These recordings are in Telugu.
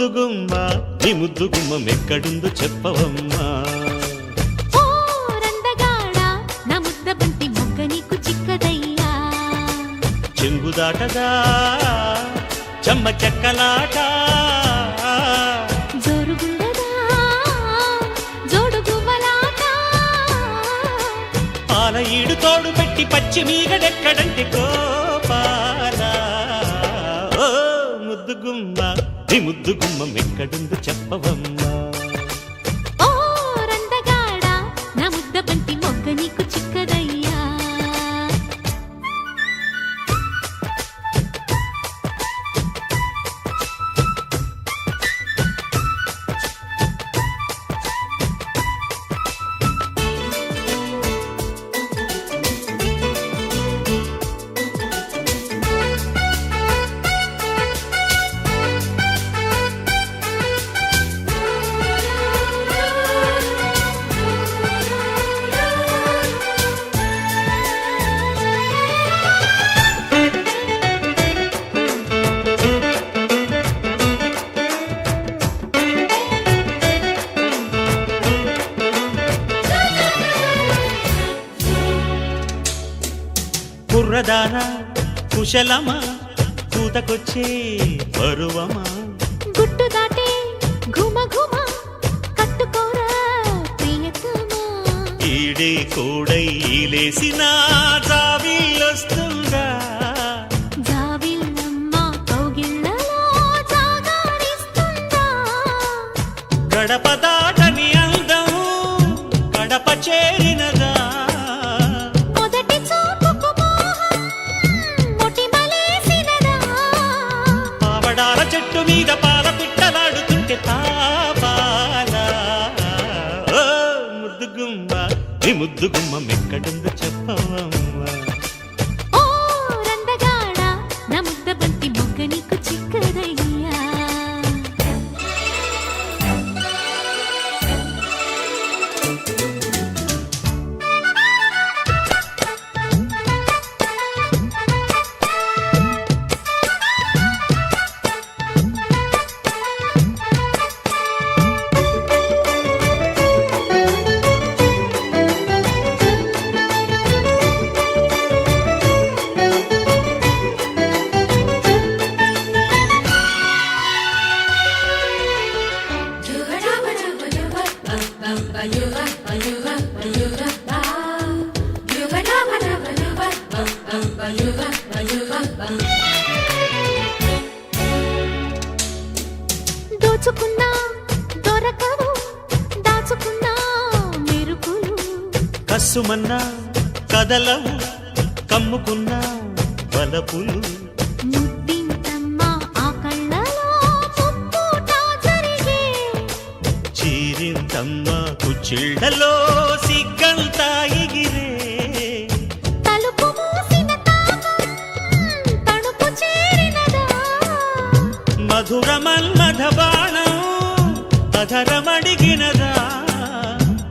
ముద్దుగుమ్మ నీ ముద్దుగుమ్మ మెక్కడుందో చెప్పవమ్మా. ఓ రందగాడ నా ముద్ద బంతి మొగ్గ నీకు చిక్కదయ్యా. చెంగుదాటదా చెమ్మ చెక్కలాట జోరుగుండదా జోడుగువ్వలాట. పాల ఈడు తోడు పెట్టి పచ్చి మీగడెక్కడంటే కోపాల. ఓ ముద్దుగుమ్మ నీ ముద్దుగుమ్మ మెక్కడుందో చెప్పవమ్మా. ఓ రందగాడ నా ముద్ద బంతి మొగ్గ నీకు చిక్కదయ్యా. కుర్రదానా కుశలమా కూతకొచ్చే పరువమా. గుట్టు దాటే ఘుమ ఘుమ కట్టుకోరా ప్రియతమా. ఈడే కోడై లేసిన జావిల్లొస్తుందా. జావిల్లమ్మ కౌగిళ్ళలో జాగారిస్తుందా. గడప దాటని అందం గడప చేరినదా. మొదటి చూపుకు మోహం మొటిమలేసినదా. పావడాల చెట్టు మీద పాల పిట్టలాడుతుంటే తాపాల. ఓ ముద్దుగుమ్మ నీ ముద్దుగుమ్మ మెక్కడుందో చెప్పవమ్మా. ఓ రందగాడ నా ముద్ద బంతి మొగ్గ నీకు చిక్కదయ్యా. దోచుకున్నా దొరకవు దాచుకున్నా మెరుపులు. కస్సుమన్నా కదలవు కమ్ముకున్నా బలపులు. ముద్దింతమ్మ ఆ కళ్ళలో ముప్పూట జరిగే. చీరింతమ్మ కుచ్చిళ్ళలో సిగ్గంతా ఎగిరే. తలుపు మూసిన తాపం తణుపు చేరినదా. మధురమన్మథ బాణం అధరమడిగినదా.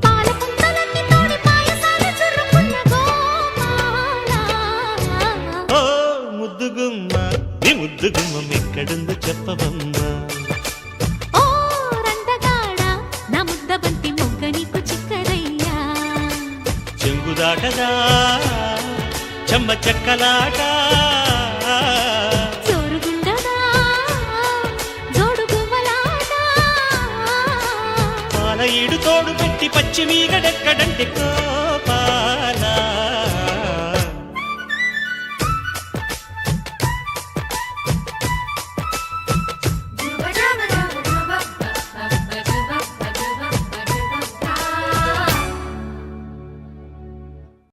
పాల పుంతలన్నీ తోడి పాయసాలు చుర్రుకున్న గోపాల. ఓ ముద్దుగుమ్మ నీ ముద్దుగుమ్మ మెక్కడుందో చెప్పవమ్మా. ఓ రందగాడ నా ముద్ద బంతి మొగ్గ నీకు చిక్కదయ్యా. చెంగుదాటదా చెమ్మ చెక్కలాట జోరుగుండదా జోడుగువ్వలాట. పాల ఈడు తోడు పెట్టి పచ్చి మీగడెక్కడంటే